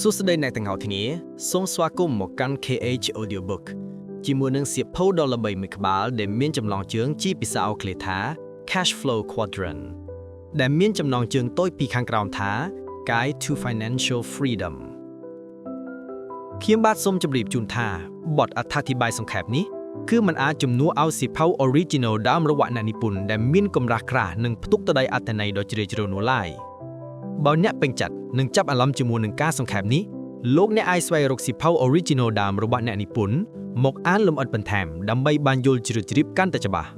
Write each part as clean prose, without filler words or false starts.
សួស្តីអ្នកទាំងអស់គ្នាសូមស្វាគមន៍មកកាន់ KH Audiobook ជាមួយនឹងសៀវភៅដ៏ល្បីមួយក្បាលដែលមានចំណងជើងជាភាសាអង់គ្លេសថា Cash Flow Quadrant ដែលមានចំណងជើងតូចពីខាងក្រោមថា Guide to Financial Freedom ខ្ញុំបាទសូមជម្រាបជូនថាបទអត្ថាធិប្បាយសង្ខេបនេះគឺมันអាចជំនួសឲ្យសៀវភៅ Original ដើមរបស់អ្នកនិពន្ធដែលមានកម្រាស់ក្រាស់និងផ្ទុកទៅដោយអត្ថន័យដ៏ជ្រាលជ្រៅនោះឡើយបើអ្នកពេញចិត្តនឹងចាប់អារម្មណ៍ជាមួយនឹងការសង្ខេបនេះលោកអ្នកអាចស្វែងរកសៀវភៅ Original ដើមរបស់អ្នកនិពន្ធមកអានលម្អិតបន្ថែមដើម្បីបានយល់ជ្រាបជ្រាបកាន់តែច្បាស់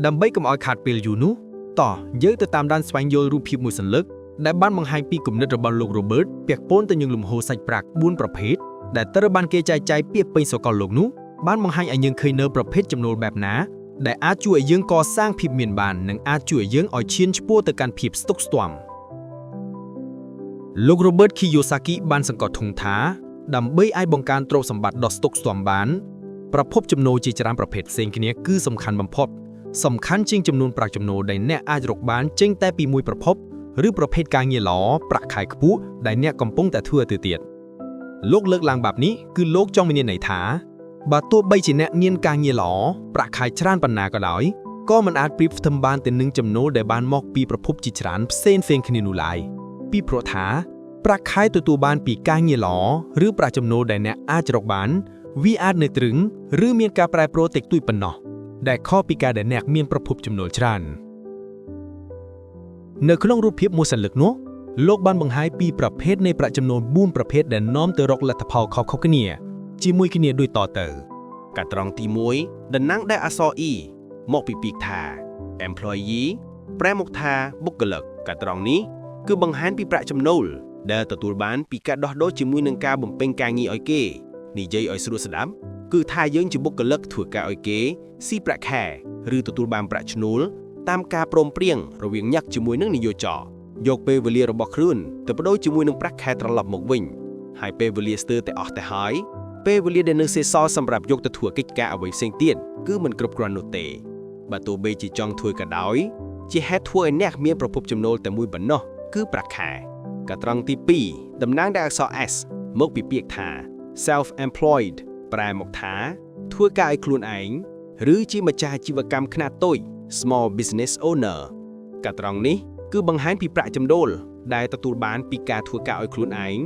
ដើម្បីកុំឲ្យខាតពេលយូរនោះតោះយើងទៅតាមដានស្វែងយល់រូបភាពមួយសន្លឹកដែលបានបង្ហាញពីគំនិតរបស់លោក Robert ពាក់ព័ន្ធទៅនឹងលំហូរសាច់ប្រាក់4ប្រភេទដែលត្រូវបានគេចែកចាយពាសពេញសកលលោកនោះបានបង្ហាញឲ្យយើងឃើញនៅប្រភេទចំណូលបែបណាដែលអាចជួយឲ្យយើងកសាងភាពមានបាននិងអាចជួយឲ្យយើងឲ្យឈានឆ្ពោះទៅកាន់ភាពស្តុកស្ទាំលោក Robert Kiyosaki បានសង្កត់ធ្ងន់ថាដើម្បីឲ្យបង្កើនទ្រព្យសម្បត្តិដ៏ស្តុកស្តម្ភបានប្រភពចំណូលជាច្រើនប្រភេទផ្សេងគ្នាគឺសំខាន់បំផុតសំខាន់ជាងចំនួនប្រាក់ចំណូលដែលអ្នកអាចរកបានចេញតែពីមួយប្រភពឬប្រភេទការងារល្អប្រាក់ខែខ្ពស់ដែលអ្នកកំពុងតែធ្វើទៅទៀតលោកលើកឡើងបែបនេះគឺលោកចង់មានន័យថាបើទោះបីជាអ្នកមានការងារល្អប្រាក់ខែច្រើនប៉ុណ្ណាក៏ដោយក៏មិនអាចប្រៀបផ្ទឹមបានទៅនឹងចំណូលដែលបានមកពីប្រភពជាច្រើនផ្សេងៗគ្នានោះឡើយពីព្រោះថាប្រាក់ខែទទួលបានពីការងារល្អឬប្រាក់ចំណូលដែលអ្នកអាចរកបានវាអាចនៅទ្រឹងឬមានការប្រែប្រួលតិចតួចប៉ុណ្ណោះដែលខុសពីការដែលអ្នកមានប្រភពចំណូលច្រើននៅក្នុងរូបភាពមួយសន្លឹកនោះលោកបានបង្ហាញពីប្រភេទនៃប្រាក់ចំណូល4ប្រភេទដែលនាំទៅរកលទ្ធផលខុសៗគ្នាជាមួយគ្នាដូចតទៅកាត្រង់ទី1តំណាងដែលអក្សរ E មកពីពាក្យថា employee ប្រែមកថាបុគ្គលិកកាត្រង់នេះគឺបង្ហាញពីប្រាក់ចំណូលដែលទទួលបានពីការដោះដូរជាមួយនឹងការបំពេញការងារឲ្យគេនិយាយឲ្យស្រួលស្ដាប់គឺថាយើងជាបុគ្គលិកធ្វើការឲ្យគេស៊ីប្រាក់ខែឬទទួលបានប្រាក់ឈ្នួលតាមការព្រមព្រៀងរវាងអ្នកជាមួយនឹងនិយោជកយកពេលវេលារបស់ខ្លួនទៅបដូរជាមួយនឹងប្រាក់ខែត្រឡប់មកវិញហើយពេលវេលាស្ទើរតែអស់ទៅហើយពេលវេលាដែលនៅសេសសល់សម្រាប់យកទៅធ្វើកិច្ចការអ្វីផ្សេងទៀតគឺមិនគ្រប់គ្រាន់នោះទេបើទោះបីជាចង់ធ្វើក៏ដោយជាហេតុធ្វើឲ្យអ្នកមានប្រភពចំណូលតែមួយប៉ុណ្ណោះគឺប្រាក់ខែកាត្រង់ទី2តំណាងដោយអក្សរ S មកពីពាក្យថា self-employed ប្រែមកថាធ្វើការឲ្យខ្លួនឯងឬជាម្ចាស់អាជីវកម្មខ្នាតតូច small business owner កាត្រង់នេះគឺបង្ហាញពីប្រាក់ចំណូលដែលទទួលបានពីការធ្វើការឲ្យខ្លួនឯង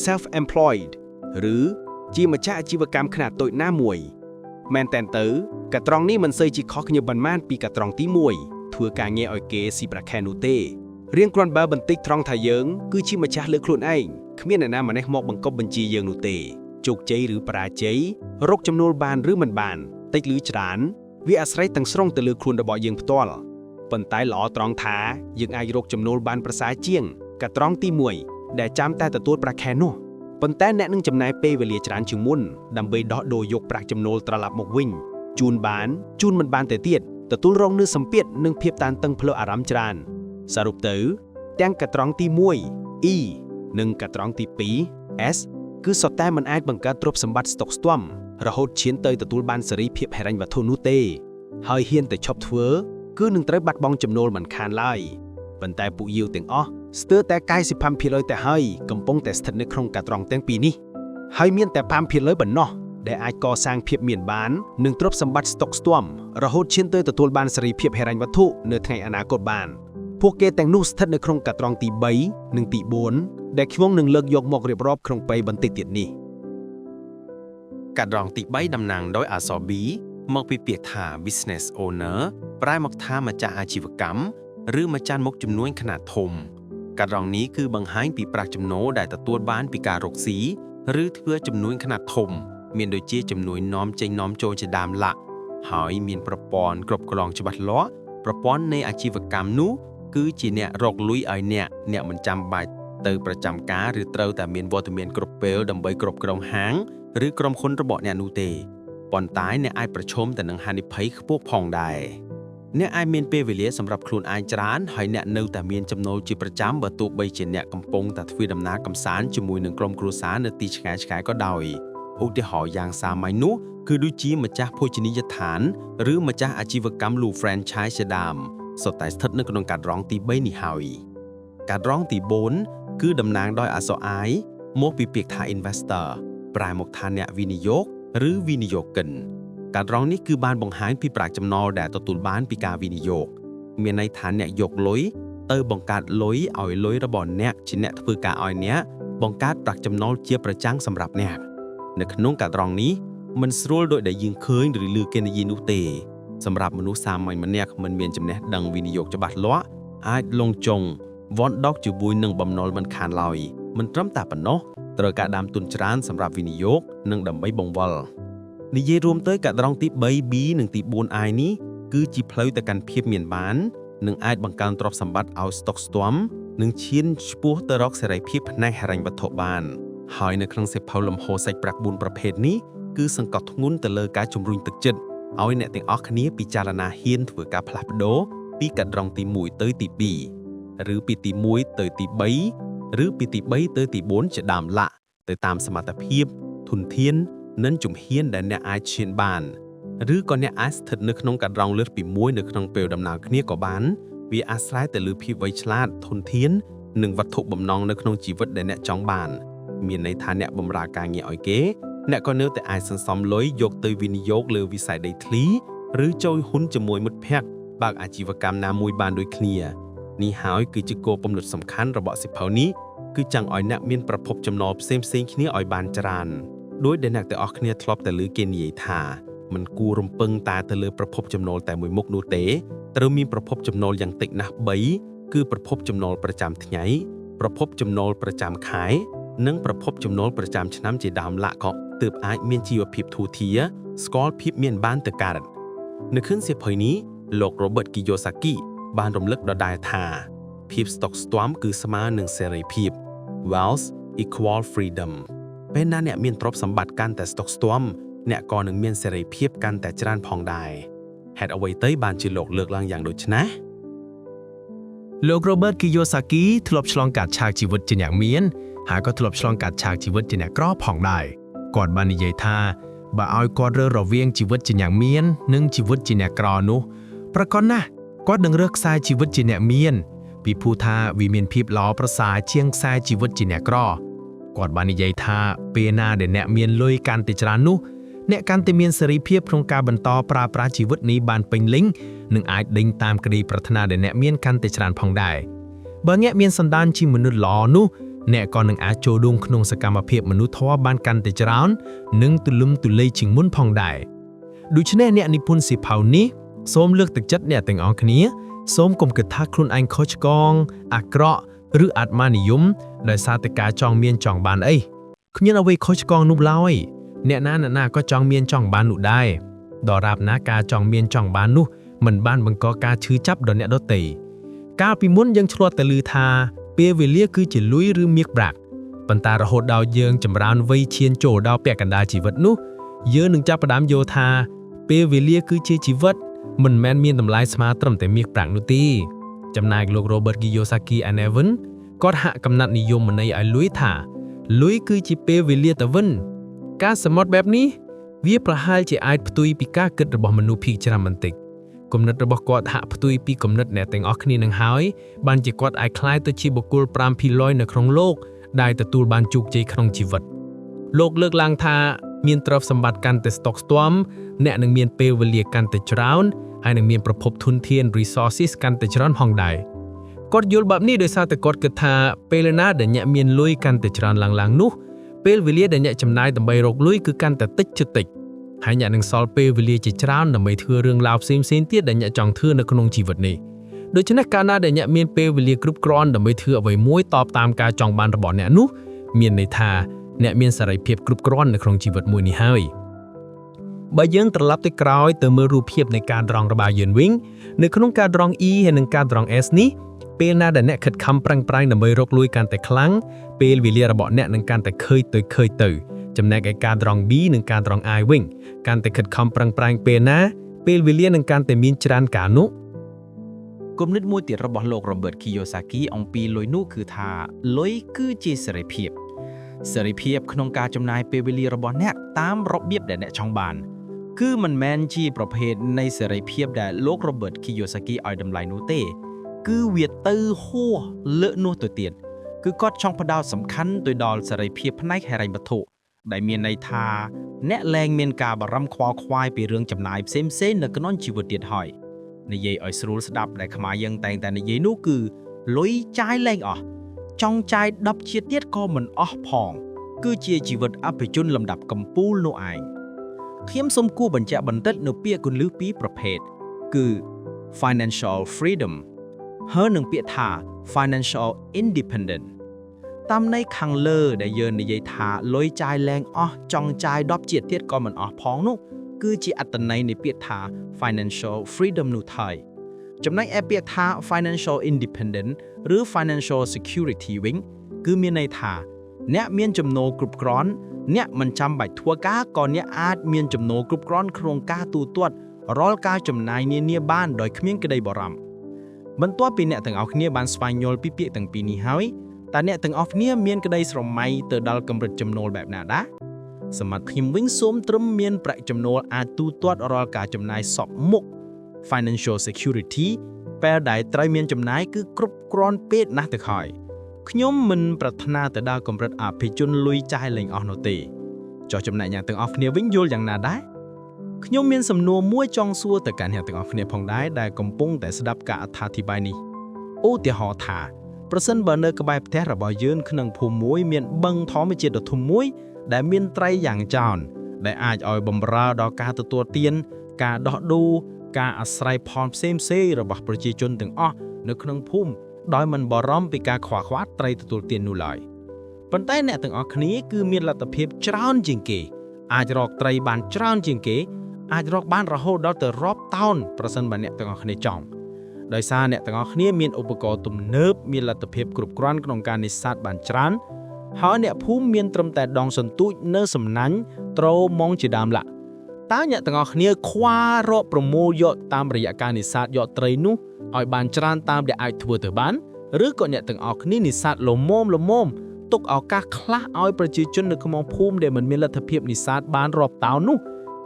self-employed ឬជាម្ចាស់អាជីវកម្មខ្នាតតូចណាមួយមែនតែនទៅកាត្រង់នេះមិនសូវជាខុសគ្នាប៉ុន្មានពីកាត្រង់ទី1ធ្វើការងារឲ្យគេស៊ីប្រាក់ខែនោះទេរៀងគ្រាន់បើបន្តិចត្រង់ថាយើងគឺជាម្ចាស់លើខ្លួនឯងគ្មានអ្នកណាម្នេះមកបង្កប់បញ្ជាយើងនោះទេជោគជ័យឬបរាជ័យរកចំណូលបានឬមិនបានតិចឬច្រើនវាអាស្រ័យទាំងស្រុងទៅលើខ្លួនរបស់យើងផ្ទាល់ប៉ុន្តែល្អត្រង់ថាយើងអាចរកចំណូលបានប្រសើរជាងកាត្រង់ទី1ដែលចាំតែទទួលប្រាក់ខែនោះប៉ុន្តែអ្នកនឹងចំណាយពេលវេលាច្រើនជាងមុនដើម្បីដោះដូរយកប្រាក់ចំណូលត្រឡប់មកវិញជូនបានជូនមិនបានទៅទៀតទទួលរងនូវសម្ពាធនិងភាពតានតឹងផ្លូវអារម្មណ៍ច្រើនសរុបទៅទាំងកាត្រង់ទី1 E និងកាត្រង់ទី2 S គឺសុទ្ធតែមិនអាចបង្កើតទ្រព្យសម្បត្តិស្តុកស្ទំរហូតឈានទៅទទួលបានសេរីភាពហិរញ្ញវត្ថុនោះទេហើយហ៊ានតែឈប់ធ្វើគឺនឹងត្រូវបាត់បង់ចំណូលមិនខានឡើយប៉ុន្តែពួកយាវទាំងអស់ស្ទើរតែ95%ទៅហើយកំពុងតែស្ថិតនៅក្នុងកាត្រង់ទាំងពីរនេះហើយមានតែ5%ប៉ុណ្ណោះដែលអាចកសាងភាពមានបាននិងទ្រព្យសម្បត្តិស្តុកស្ទំរហូតឈានទៅទទួលបានសេរីភាពហិរញ្ញវត្ថុនៅថ្ងៃអនាគតបានពួកគេទាំងនោះស្ថិតនៅក្នុងកាត្រង់ទី3និងទី4ដែលខ្ញុំនឹងលើកយកមករៀបរាប់ក្នុងពេលបន្តិចទៀតនេះកាត្រង់ទី3តំណាងដោយអក្សរ B មកពីពាក្យថា business owner ប្រែមកថាម្ចាស់អាជីវកម្មឬម្ចាស់មុខជំនួញខ្នាតធំកាត្រង់នេះគឺបង្ហាញពីប្រាក់ចំណូលដែលទទួលបានពីការរកស៊ីឬធ្វើជំនួញខ្នាតធំមានដូចជាជំនួយនាំចេញនាំចូលជាដើមឡាក់ហើយមានប្រព័ន្ធគ្រប់គ្រងច្បាស់លាស់ប្រព័ន្ធនៃអាជីវកម្មនោះគឺជាអ្នករកលុយឲ្យអ្នកមិនចាំបាច់ទៅប្រចាំការឬត្រូវតែមានវត្តមានគ្រប់ពេលដើម្បីគ្រប់គ្រងហាងឬក្រុមហ៊ុនរបស់អ្នកនោះទេប៉ុន្តែអ្នកអាចប្រឈមទៅនឹងហានិភ័យខ្ពស់ផងដែរអ្នកអាចមានពេលវេលាសម្រាប់ខ្លួនឯងច្រើនហើយអ្នកនៅតែមានចំណូលជាប្រចាំបើទោះបីជាអ្នកកំពុងតែធ្វើដំណើរកម្សាន្តជាមួយនឹងក្រុមគ្រួសារនៅទីឆ្ងាយៗក៏ដោយឧទាហរណ៍យ៉ាងសាមញ្ញនោះគឺដូចជាម្ចាស់ភោជនីយដ្ឋានឬម្ចាស់អាជីវកម្មលូ franchise ជាដើមសុទ្ធតែស្ថិតនៅក្នុងកាត្រង់ទី3នេះហើយកាត្រង់ទី4គឺតំណាងដោយអក្សរ I មកពីពាក្យថា investor ប្រែមកថាអ្នកវិនិយោគឬវិនិយោគិនការត្រង់នេះគឺបានបង្ហាញពីប្រាក់ចំណូលដែលទទួលបានពីការវិនិយោគមានន័យថាអ្នកយកលុយទៅបង្កើតលុយឲ្យលុយរបស់អ្នកជាអ្នកធ្វើការឲ្យអ្នកបង្កើតប្រាក់ចំណូលជាប្រចាំសម្រាប់អ្នកនៅក្នុងការត្រង់នេះមិនស្រួលដោយដែលយើងឃើញឬឮគេនិយាយនោះទេសម្រាប់មនុស្សសាមញ្ញម្នាក់មិនមានចំណេះដឹងវិនិយោគច្បាស់លាស់អាចលងចុងវាន់ដកជាមួយនឹងបំណុលមិនខានឡើយមិនត្រឹមតែប៉ុណ្ណោះត្រូវការដាំទុនច្រើនសម្រាប់វិនិយោគនិងដើម្បីបង្វិលនិយាយរួមទៅកាត្រង់ទី 3B និងទី 4I នេះគឺជាផ្លូវទៅកាន់ភាពមានបាននិងអាចបង្កើនទ្រព្យសម្បត្តិឲ្យស្តុកស្ទាំនិងឈានឆ្ពោះទៅរកសេរីភាពផ្នែកហិរញ្ញវត្ថុបានហើយនៅក្នុងសៀវភៅលំហូរសាច់ប្រាក់4ប្រភេទនេះគឺសង្កត់ធ្ងន់ទៅលើការជំរុញទឹកចិត្តឲ្យអ្នកទាំងអស់គ្នាពិចារណាហ៊ានធ្វើការផ្លាស់ប្ដូរពីកាត្រង់ទី1ទៅទី2ឬពីទី1ទៅទី3ឬពីទី3ទៅទី4ជាដើមឡាក់ទៅតាមសមត្ថភាពធនធាននិងជំហានដែលអ្នកអាចឈានបានឬក៏អ្នកអាចស្ថិតនៅក្នុងកាត្រង់លើសពី1នៅក្នុងពេលដំណើរគ្នាក៏បានវាអាស្រ័យទៅលើភាពវៃឆ្លាតធនធាននិងវត្ថុបំណងនៅក្នុងជីវិតដែលអ្នកចង់បានមានន័យថាអ្នកបម្រើការងារឲ្យគេអ្នកក៏នៅតែអាចសន្សំលុយយកទៅវិនិយោគលើវិស័យដីធ្លីឬចូលហ៊ុនជាមួយមិត្តភ័ក្តិបើកអាជីវកម្មណាមួយបានដូចគ្នានេះហើយគឺជាគោលបំណត់សំខាន់របស់សៀវភៅនេះគឺចង់ឲ្យអ្នកមានប្រភពចំណូលផ្សេងៗគ្នាឲ្យបានច្រើនដោយដែលអ្នកទាំងអស់គ្នាធ្លាប់តែឮគេនិយាយថាមិនគួររំពឹងតែទៅលើប្រភពចំណូលតែមួយមុខនោះទេត្រូវមានប្រភពចំណូលយ៉ាងតិចណាស់3គឺប្រភពចំណូលប្រចាំថ្ងៃប្រភពចំណូលប្រចាំខែនិងប្រភពចំណូលប្រចាំឆ្នាំជាដើមឡាក់ក៏ទើបអាចមានជីវភាពធូរធារស្គាល់ភាពមានបានទៅកើតនៅក្នុងសៀវភៅនេះលោក Robert Kiyosaki បានរំលឹកដដែលថាភាពស្តុកស្ទាំគឺស្មើនឹងសេរីភាព Wealth equal freedom ពេលណាអ្នកមានទ្រព្យសម្បត្តិកាន់តែស្តុកស្ទាំអ្នកក៏នឹងមានសេរីភាពកាន់តែច្រើនផងដែរហេតុអ្វីទៅបានជាលោកលើកឡើងយ៉ាងដូចនេះលោក Robert Kiyosaki ធ្លាប់ឆ្លងកាត់ឆាកជីវិតជាអ្នកមានហើយក៏ធ្លាប់ឆ្លងកាត់ឆាកជីវិតជាអ្នកក្រផងដែរគាត់បាននិយាយថាបើឲ្យគាត់រើសរវាងជីវិតជាអ្នកមាននិងជីវិតជាអ្នកក្រនោះប្រកបណាស់គាត់នឹងរើសខ្សែជីវិតជាអ្នកមានពីព្រោះថាវាមានភាពល្អប្រសើរជាងខ្សែជីវិតជាអ្នកក្រគាត់បាននិយាយថាពេលណាដែលអ្នកមានលុយកាន់តែច្រើននោះអ្នកកាន់តែមានសេរីភាពក្នុងការបន្តប្រើប្រាស់ជីវិតនេះបានពេញលេញនិងអាចដេញតាមក្តីប្រាថ្នាដែលអ្នកមានកាន់តែច្រើនផងដែរបើអ្នកមានសន្តានជាមនុស្សល្អនោះអ្នកក៏នឹងអាចចូលរួមក្នុងសកម្មភាពមនុស្សធម៌បានកាន់តែច្រើននិងទូលំទូលាយជាងមុនផងដែរដូច្នេះអ្នកនិពន្ធសៀវភៅនេះសូមលើកទឹកចិត្តអ្នកទាំងអស់គ្នាសូមកុំគិតថាខ្លួនឯងខុសឆ្គងអាក្រក់ឬអាត្មានិយមដោយសារតែការចង់មានចង់បានអីគ្មានអ្វីខុសឆ្គងនោះឡើយអ្នកណាក៏ចង់មានចង់បាននោះដែរដរាបណាការចង់មានចង់បាននោះមិនបានបង្កការឈឺចាប់ដល់អ្នកដទៃកាលពីមុនយើងឆ្លួតតែឮថាពេលវេលាគឺជាលុយឬមាសប្រាក់ប៉ុន្តែរហូតដល់យើងចម្រើនវ័យឈានចូលដល់ពាក់កណ្ដាលជីវិតនោះយើងនឹងចាប់ផ្ដើមយល់ថាពេលវេលាគឺជាជីវិតមិនមែនមានតម្លៃស្មើត្រឹមតែមាសប្រាក់នោះទេចំណែកលោក Robert Kiyosaki ឯណែវិញគាត់ហាក់កំណត់និយមន័យឲ្យលុយថាលុយគឺជាពេលវេលាទៅវិញការសមុទ្របែបនេះវាប្រហែលជាអាចផ្ទុយពីការគិតរបស់មនុស្សភាគច្រើនបន្តិចគំនិតរបស់គាត់ហាក់ផ្ទុយពីគំនិតអ្នកទាំងអស់គ្នានឹងហើយបានជាគាត់អាចក្លាយទៅជាបុគ្គល5%នៅក្នុងโลกដែលទទួលបានជោគជ័យក្នុងជីវិតលោកលើកឡើងថាមានទ្រព្យសម្បត្តិកាន់តែស្តុកស្ទាំអ្នកនឹងមានពេលវេលាកាន់តែច្រើនហើយនឹងមានប្រភពធនធាន resources កាន់តែច្រើនផងដែរគាត់យល់បែបនេះដោយសារតែគាត់គិតថាពេលណាដែលអ្នកមានលុយកាន់តែច្រើនឡើងនោះពេលវេលាដែលអ្នកចំណាយដើម្បីរកលុយគឺកាន់តែតិចហើយអ្នកនឹងសល់ពេលវេលាជាច្រើនដើម្បីធ្វើរឿងរ៉ាវផ្សេងៗទៀតដែលអ្នកចង់ធ្វើនៅក្នុងជីវិតនេះដូច្នេះកាលណាដែលអ្នកមានពេលវេលាគ្រប់គ្រាន់ដើម្បីធ្វើអ្វីមួយតបតាមការចង់បានរបស់អ្នកនោះមានន័យថាអ្នកមានសេរីភាពគ្រប់គ្រាន់នៅក្នុងជីវិតមួយនេះហើយបើយើងត្រឡប់ទៅក្រោយទៅមើលរូបភាពនៃការត្រង់របស់យើងវិញនៅក្នុងការត្រង់ E ហើយនិងការត្រង់ S នេះពេលណាដែលអ្នកខិតខំប្រឹងប្រែងដើម្បីរកលុយកាន់តែខ្លាំងពេលវេលារបស់អ្នកនឹងកាន់តែខើយទៅចំណែកឯការត្រង់ B និងការត្រង់ I វិញកាន់តែខិតខំប្រឹងប្រែងពេលណាពេលវេលានឹងកាន់តែមានច្រើនកាលនោះគំនិតមួយទៀតរបស់លោក Robert Kiyosaki អំពីលុយនោះគឺថាលុយគឺជាសេរីភាពក្នុងការចំណាយពេលវេលារបស់អ្នកតាមរបៀបដែលអ្នកចង់បានគឺមិនមែនជាប្រភេទនៃសេរីភាពដែលលោក Robert Kiyosaki ឲ្យតម្លៃនោះទេគឺវាទៅហួសលើកនោះទៅទៀត គឺគាត់ចង់ផ្ដោតសំខាន់ទៅដល់សេរីភាពផ្នែកហិរញ្ញវត្ថុដែលមានន័យថាអ្នកលែងមានការបារម្ភខ្វល់ខ្វាយពីរឿងចំណាយផ្សេងៗនៅក្នុងជីវិតទៀតហើយនិយាយឲ្យស្រួលស្ដាប់ដែលខ្មែរយើងតែងតែនិយាយនោះគឺលុយចាយលែងអស់ចង់ចាយ10ជាតិទៀតក៏មិនអស់ផងគឺជាជីវិតអភិជនលំដាប់កំពូលនោះឯងខ្ញុំសូមគួរបញ្ជាក់បន្តិចនៅពាក្យគន្លឹះពីរប្រភេទគឺ financial freedom ហើយនិងពាក្យថា financial independent តាមន័យខាងលើដែលយើងនិយាយថាលុយចាយលែងអស់ចង់ចាយ10ជាតិទៀតក៏មិនអស់ផងនោះគឺជាអត្ថន័យនៃពាក្យថា financial freedom នោះថយចំណែកឯពាក្យថា financial independent ឬ financial security វិញគឺមានន័យថាអ្នកមានចំណូលគ្រប់គ្រាន់អ្នកមិនចាំបាច់ធ្វើការក៏អ្នកអាចមានចំណូលគ្រប់គ្រាន់ក្នុងការទូទាត់រាល់ការចំណាយនានាបានដោយគ្មានក្តីបារម្ភបន្ទាប់ពីអ្នកទាំងអស់គ្នាបានស្វែងយល់ពីពាក្យទាំងពីរនេះហើយតើអ្នកទាំងអស់គ្នាមានក្តីស្រមៃទៅដល់កម្រិតចំណូលបែបណាដែរសម្រាប់ខ្ញុំវិញសូមត្រឹមមានប្រាក់ចំណូលអាចទូទាត់រាល់ការចំណាយសពមុខ financial security ពេលដែលត្រូវមានចំណាយគឺគ្រប់គ្រាន់ពេកណាស់ទៅហើយខ្ញុំមិនប្រាថ្នាទៅដល់កម្រិតអភិជនលុយចាយលែងអស់នោះទេចុះចំណែកអ្នកទាំងអស់គ្នាវិញយល់យ៉ាងណាដែរខ្ញុំមានសំណួរមួយចង់សួរទៅកាន់អ្នកទាំងអស់គ្នាផងដែរដែលកំពុងតែស្ដាប់ការអត្ថាធិប្បាយនេះឧទាហរណ៍ថាប្រសិនបើនៅក្បែរផ្ទះរបស់យើងក្នុងភូមិមួយមានបឹងធម្មជាតិដ៏ធំមួយដែលមានត្រីយ៉ាងច្រើនដែលអាចឲ្យបម្រើដល់ការទទួលទានការដោះដូរការអាស្រ័យផលផ្សេងៗរបស់ប្រជាជនទាំងអស់នៅក្នុងភូមិដោយមិនបារម្ភពីការខ្វះខាតត្រីទទួលទាននោះឡើយប៉ុន្តែអ្នកទាំងអស់គ្នាគឺមានលទ្ធភាពច្រើនជាងគេអាចរកត្រីបានច្រើនជាងគេអាចរកបានរហូតដល់ទៅរាប់តោនប្រសិនបើអ្នកទាំងអស់គ្នាចង់ដោយសារអ្នកទាំងអស់គ្នាមានឧបករណ៍ទំនើបមានលទ្ធភាពគ្រប់គ្រាន់ក្នុងការនេសាទបានច្រើនហើយអ្នកភូមិមានត្រឹមតែដងសន្ទូចនៅសំណាញ់ត្រម៉ងជាដើមឡាក់តើអ្នកទាំងអស់គ្នាខ្វះរកប្រមូលយកតាមរយៈការនេសាទយកត្រីនោះឲ្យបានច្រើនតាមដែលអាចធ្វើទៅបានឬក៏អ្នកទាំងអស់គ្នានេសាទលមមទុកឱកាសខ្លះឲ្យប្រជាជននៅក្នុងភូមិដែលមិនមានលទ្ធភាពនេសាទបានរាប់តោននោះ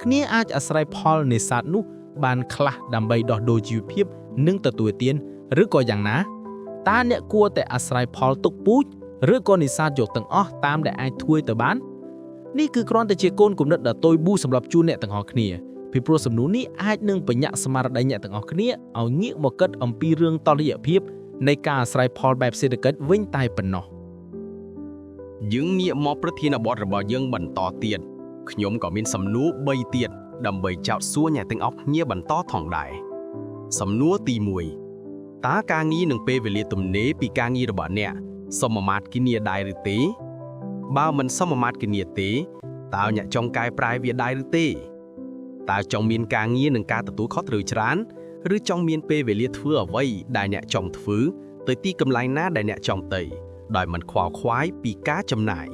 គ្នាអាចអាស្រ័យផលនេសាទនោះបានខ្លះដើម្បីដោះដូរជីវភាពនិងទទួលទានឬក៏យ៉ាងណាតើអ្នកគួរតែអាស្រ័យផលទុកពូជឬក៏នេសាទយកទាំងអស់តាមដែលអាចធ្វើទៅបាននេះគឺគ្រាន់តែជាកូនគំនិតដ៏តូចប៊ូសម្រាប់ជូនអ្នកទាំងអស់គ្នាពីព្រោះសំណួរនេះអាចនឹងបញ្ញស្មារតីអ្នកទាំងអស់គ្នាឲ្យងាកមកគិតអំពីរឿងតុល្យភាពនៃការអាស្រ័យផលបែបសេដ្ឋកិច្ចវិញតែប៉ុណ្ណោះយើងងាកមកប្រធានបទរបស់យើងបន្តទៀតខ្ញុំក៏មានសំណួរ3ទៀតដើម្បីចោទសួរអ្នកទាំងអស់គ្នាបន្តផងដែរសំណួរទី1តើការងារនឹងពេលវេលាទំនេរពីការងាររបស់អ្នកសមមាត្រគ្នាដែរឬទេបើមិនសមមាត្រគ្នាទេតើអ្នកចង់កែប្រែវាដែរឬទេតើចង់មានការងារនិងការទទួលខុសត្រូវច្រើនឬចង់មានពេលវេលាធ្វើអ្វីដែលអ្នកចង់ធ្វើទៅទីកន្លែងណាដែលអ្នកចង់ទៅដោយមិនខ្វល់ខ្វាយពីការចំណាយ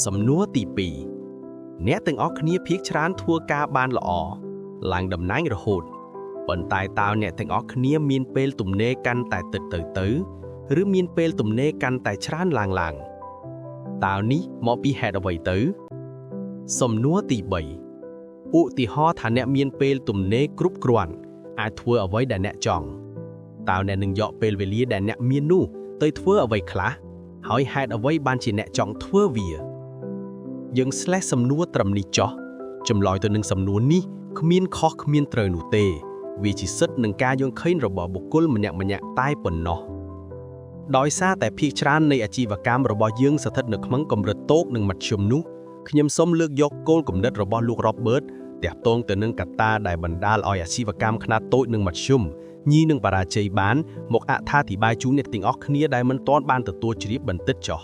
សំណួរទី2អ្នកទាំងអស់គ្នាភាគច្រើនធ្វើការបានល្អឡើងតំណែងរហូតប៉ុន្តែតើអ្នកទាំងអស់គ្នាមានពេលទំនេរកាន់តែទៅឬមានពេលទំនេរកាន់តែច្រើនឡើងតើនេះមកពីហេតុអ្វីទៅសំណួរទី3ឧទាហរណ៍ថាអ្នកមានពេលទំនេរគ្រប់គ្រាន់អាចធ្វើអ្វីដែលអ្នកចង់តើអ្នកនឹងយកពេលវេលាដែលអ្នកមាននោះទៅធ្វើអ្វីខ្លះហើយហេតុអ្វីបានជាអ្នកចង់ធ្វើវាយើងស្លេះសំណួរត្រឹមនេះចោះចម្លើយទៅនឹងសំណួរនេះគ្មានខុសគ្មានត្រូវនោះទេវាជាសិទ្ធិនឹងការយល់ឃើញរបស់បុគ្គលម្នាក់តែប៉ុណ្ណោះដោយសារតែភាគច្រើននៃអាជីវកម្មរបស់យើងស្ថិតនៅក្នុងកម្រិតតូចនិងមធ្យមនោះខ្ញុំសូមលើកយកគោលគំនិតរបស់លោក Robert ទាក់ទងទៅនឹងកត្តាដែលបណ្ដាលឲ្យអាជីវកម្មខ្នាតតូចនិងមធ្យមញីនឹងបរាជ័យបានមកអត្ថាធិប្បាយជូនអ្នកទាំងអស់គ្នាដែលមិនទាន់បានទទួលជ្រាបបន្តិចចុះ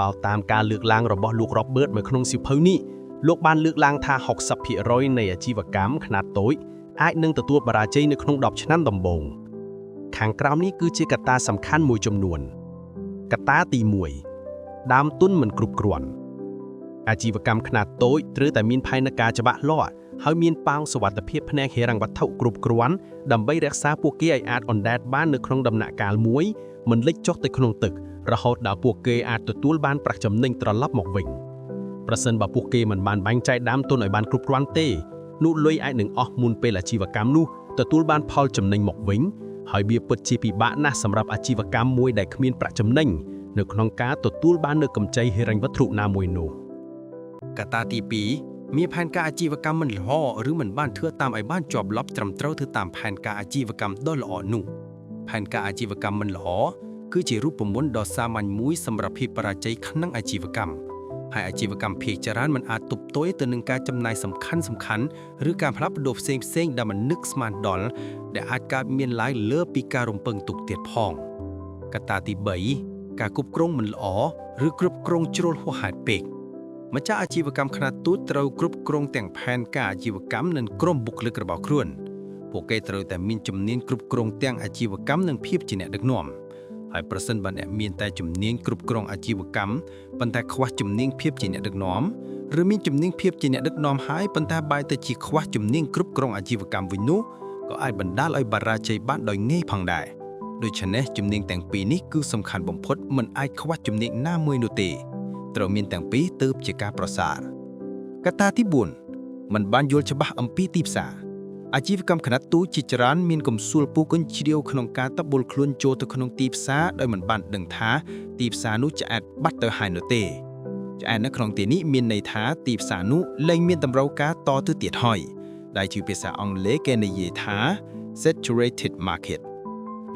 បើតាមការលើកឡើងរបស់លោក Robert នៅក្នុងសៀវភៅនេះលោកបានលើកឡើងថា 60% នៃអាជីវកម្មខ្នាតតូចអាចនឹងទទួលបរាជ័យនៅក្នុង10ឆ្នាំដំបូងខាងក្រោមនេះគឺជាកត្តាសំខាន់មួយចំនួនកត្តាទី1ដើមទុនមិនគ្រប់គ្រាន់អាជីវកម្មខ្នាតតូចត្រូវតែមានផែនការច្បាស់លាស់ហើយមានប៉ោងសុវត្ថិភាពផ្នែកហិរញ្ញវត្ថុគ្រប់គ្រាន់ដើម្បីរក្សាពួកគេឲ្យអាចអណ្ដែតបាននៅក្នុងដំណាក់កាលមួយមិនលិចចុះទៅក្នុងទឹករហូតដល់ពួកគេអាចទទួលបានប្រាក់ចំណេញត្រឡប់មកវិញប្រសិនបើពួកគេមិនបានបែងចែកដើមទុនឲ្យបានគ្រប់គ្រាន់ទេនោះលុយអាចនឹងអស់មុនពេលអាជីវកម្មនោះទទួលបានផលចំណេញមកវិញ ហើយវាពិតជាពិបាកណាស់សម្រាប់អាជីវកម្មមួយដែលគ្មានប្រាក់ចំណេញនៅក្នុងការទទួលបាននូវកម្ចីហិរញ្ញវត្ថុណាមួយនោះ កត្តាទី2មានផែនការអាជីវកម្មមិនល្អឬមិនបានធ្វើតាមឲ្យបានជាប់លាប់ត្រឹមត្រូវទៅតាមផែនការអាជីវកម្មដ៏ល្អនោះផែនការអាជីវកម្មមិនល្អគឺជារូបមន្តដ៏សាមញ្ញមួយសម្រាប់ភាពបរាជ័យក្នុងអាជីវកម្មហើយអាជីវកម្មភាគច្រើនមិនអាចទប់ទល់ទៅនឹងការចំណាយសំខាន់ឬការផ្លាស់ប្ដូរផ្សេងដែលមិននឹកស្មានដល់ដែលអាចកើតមានឡើងលើពីការរំពឹងទុកទៀតផងកត្តាទី3ការគ្រប់គ្រងមិនល្អឬគ្រប់គ្រងជ្រុលហួសហេតុពេកម្ចាស់អាជីវកម្មខ្នាតតូចត្រូវគ្រប់គ្រងទាំងផែនការអាជីវកម្មនិងក្រុមបុគ្គលិករបស់ខ្លួនពួកគេត្រូវតែមានជំនាញគ្រប់គ្រងទាំងអាជីវកម្មនិងភាពជាអ្នកដឹកនាំហើយប្រសិនបើអ្នកមានតែជំនាញគ្រប់គ្រងអាជីវកម្មប៉ុន្តែខ្វះជំនាញភាពជាអ្នកដឹកនាំឬមានជំនាញភាពជាអ្នកដឹកនាំហើយប៉ុន្តែបែរទៅជាខ្វះជំនាញគ្រប់គ្រងអាជីវកម្មវិញនោះក៏អាចបណ្ដាលឲ្យបរាជ័យបានដោយងាយផងដែរដូច្នេះជំនាញទាំងពីរនេះគឺសំខាន់បំផុតមិនអាចខ្វះជំនាញណាមួយនោះទេត្រូវមានទាំងពីរទើបជាការប្រសើរកត្តាទី4មិនបានយល់ច្បាស់អំពីទីផ្សារអាជីវកម្មខ្នាតតូចជាច្រើនមានកំសួលពុះកញ្ជ្រៀវក្នុងការតបល់ខ្លួនចូលទៅក្នុងទីផ្សារដោយមិនបានដឹងថាទីផ្សារនោះឆ្អែតបាត់ទៅហើយនោះទេឆ្អែតនៅក្នុងទីនេះមានន័យថាទីផ្សារនោះលែងមានតម្រូវការតទៅទៀតហើយដែលជាភាសាអង់គ្លេសគេនិយាយថា saturated market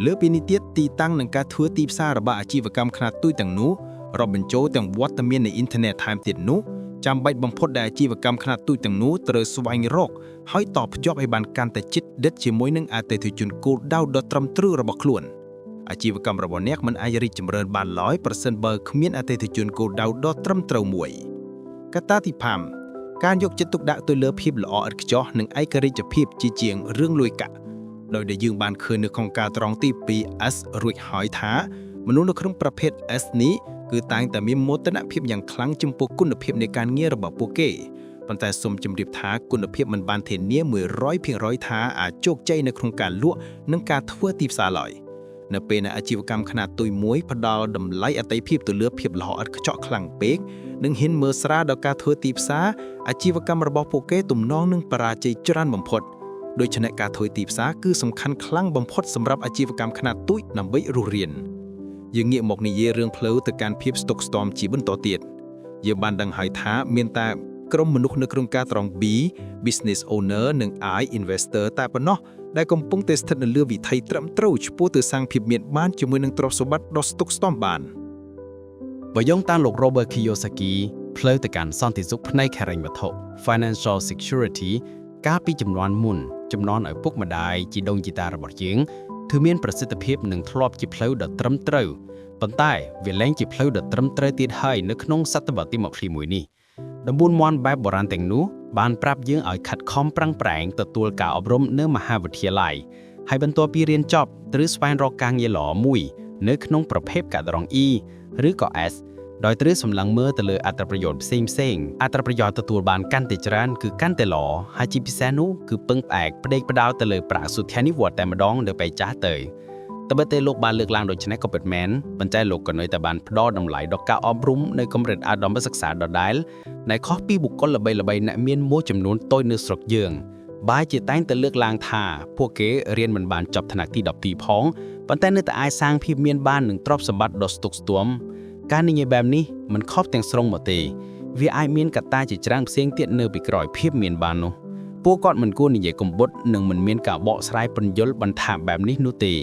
លើពីនេះទៀតទីតាំងនឹងការធ្វើទីផ្សាររបស់អាជីវកម្មខ្នាតតូចទាំងនោះរាប់បញ្ចូលទាំងវត្តមាននៃអ៊ីនធឺណិតថែមទៀតនោះចាំបាច់បំផុតដែលអាជីវកម្មខ្នាតតូចទាំងនោះត្រូវស្វែងរកហើយតភ្ជាប់ឲ្យបានកាន់តែជិតដិតជាមួយនឹងអតិថិជនគោលដៅដ៏ត្រឹមត្រូវរបស់ខ្លួនអាជីវកម្មរបស់អ្នកមិនអាចរីកចម្រើនបានឡើយប្រសិនបើគ្មានអតិថិជនគោលដៅដ៏ត្រឹមត្រូវមួយកត្តាទី5ការយកចិត្តទុកដាក់ទៅលើភាពល្អឥតខ្ចោះនិងឯករាជ្យភាពជាជាងរឿងលួយកាក់ដោយដែលយើងបានឃើញនៅក្នុងការត្រង់ទី 2S រួចហើយថាមនុស្សនៅក្នុងប្រភេទ S នេះគឺតែងតែមានមោទនភាពយ៉ាងខ្លាំងចំពោះគុណភាពនៃការងាររបស់ពួកគេប៉ុន្តែសូមជម្រាបថាគុណភាពមិនបានធានា 100% ថាអាចជោគជ័យនៅក្នុងការលក់និងការធ្វើទីផ្សារឡើយនៅពេលដែលអាជីវកម្មខ្នាតតូចមួយផ្ដល់តម្លៃអតិភិបទៅលើភាពល្អឥតខ្ចោះខ្លាំងពេកនិងហ៊ានមើលស្រាលដល់ការធ្វើទីផ្សារអាជីវកម្មរបស់ពួកគេទំនងនឹងបរាជ័យច្រើនបំផុតដូច្នេះការធ្វើទីផ្សារគឺសំខាន់ខ្លាំងបំផុតសម្រាប់អាជីវកម្មខ្នាតតូចដើម្បីរស់រានយើងងាកមកនិយាយរឿងផ្លូវទៅកាន់ភាពស្តុកស្ទមជាបន្តទៀតយើងបានដឹងហើយថាមានតែក្រុមមនុស្សនៅក្នុងការត្រង់ B business owner និង I investor តែប៉ុណ្ណោះដែលកំពុងតែស្ថិតនៅលើវិថីត្រឹមត្រូវឆ្ពោះទៅសាងភាពមានបានជាមួយនឹងទ្រព្យសម្បត្តិដ៏ស្តុកស្ទមបានបើយោងតាមលោក Robert Kiyosaki ផ្លូវទៅកាន់សន្តិសុខផ្នែកហិរញ្ញវត្ថុ Financial Security កាលពីចំនួនមុនចំនួនឪពុកម្ដាយជីដូនជីតារបស់យើងគឺមានប្រសិទ្ធភាពនិងធ្លាប់ជាផ្លូវដ៏ត្រឹមត្រូវប៉ុន្តែវាលែងជាផ្លូវដ៏ត្រឹមត្រូវទៀតហើយនៅក្នុងសតវត្សទី21នេះដំបូន្មានបែបបុរាណទាំងនោះបានប្រាប់យើងឲ្យខិតខំប្រឹងប្រែងទទួលការអប់រំនៅមហាវិទ្យាល័យហើយបន្ទាប់ពីរៀនចប់ឬស្វែងរកការងារល្អមួយនៅក្នុងប្រភេទកាត់រង E ឬក៏ S ដោយត្រូវសម្លឹងមើលទៅលើអត្ថប្រយោជន៍ផ្សេងអត្ថប្រយោជន៍ទទួលបានកាន់តែច្រើនគឺកាន់តែល្អហើយជាពិសេសនោះគឺពឹងផ្អែកផ្ដេកផ្ដោតទៅលើប្រាក់សុទ្ធានិវត្តន៍តែម្ដងនៅពេលចាស់ទៅត្បិតតែលោកបានលើកឡើងដូចនេះក៏ពិតមែនប៉ុន្តែលោកក៏នៅតែបានផ្ដល់តម្លៃដល់ការអប់រំនៅកម្រិតឧត្តមសិក្សាដដែលដែលខុសពីបុគ្គលល្បីៗអ្នកមានមួយចំនួនតូចនៅស្រុកយើងបែរជាតែងតែលើកឡើងថាពួកគេរៀនមិនបានចប់ថ្នាក់ទី12ផងប៉ុន្តែនៅតែអាចសាងភាពមានបាននឹងទ្រព្យសម្បត្តិដ៏ស្តុកស្ទម្ភការនិយាយបែបនេះមិនខុសទាំងស្រុងមកទេវាអាចមានកត្តាជាច្រើនផ្សេងទៀតនៅពីក្រោយភាពមានបាននោះពួកគាត់មិនគួរនិយាយកំបុតនិងមិនមានការបកស្រាយពន្យល់បន្ថែមបែបនេះនោះទេ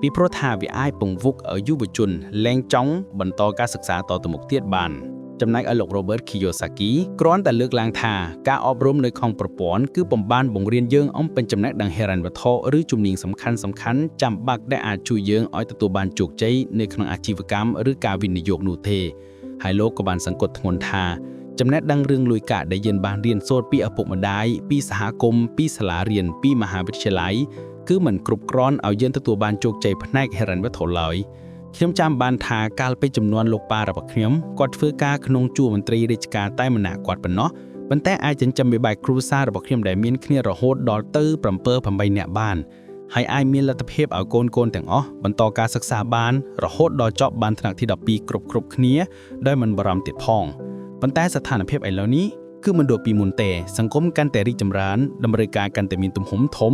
ពីព្រោះថាវាអាចពង្វឹកឲ្យយុវជនលែងចង់បន្តការសិក្សាតទៅមុខទៀតបានចំណែកឲ្យលោក Robert Kiyosaki គ្រាន់តែលើកឡើងថាការអប់រំនៅក្នុងប្រព័ន្ធគឺពុំបានបង្រៀនយើងអំពីចំណេះដឹងហិរញ្ញវត្ថុឬជំនាញសំខាន់ចាំបាច់ដែលអាចជួយយើងឲ្យទទួលបានជោគជ័យនៅក្នុងអាជីវកម្មឬការវិនិយោគនោះទេហើយលោកក៏បានសង្កត់ធ្ងន់ថាចំណេះដឹងរឿងលុយកាក់ដែលយើងបានរៀនសូត្រពីឪពុកម្ដាយពីសហគមន៍ពីសាលារៀនពីមហាវិទ្យាល័យគឺមិនគ្រប់គ្រាន់ឲ្យយើងទទួលបានជោគជ័យផ្នែកហិរញ្ញវត្ថុឡើយខ្ញុំចាំបានថាកាលពីចំនួនលោកប៉ារបស់ខ្ញុំគាត់ធ្វើការក្នុងជួរមន្ត្រីរាជការតែម្នាក់គាត់ប៉ុណ្ណោះប៉ុន្តែអាចចិញ្ចឹមបីបែកគ្រួសាររបស់ខ្ញុំដែលមានគ្នារហូតដល់ទៅ7-8នាក់បានហើយអាចមានលទ្ធភាពឲ្យកូនទាំងអស់បន្តការសិក្សាបានរហូតដល់ចប់បានថ្នាក់ទី12គ្រប់គ្នាដោយមិនបារម្ភទៀតផងប៉ុន្តែស្ថានភាពឥឡូវនេះ គឺមិនដូចពីមុនទេសង្គមកាន់តែរីកចម្រើនតម្រូវការកាន់តែមានទំហំធំ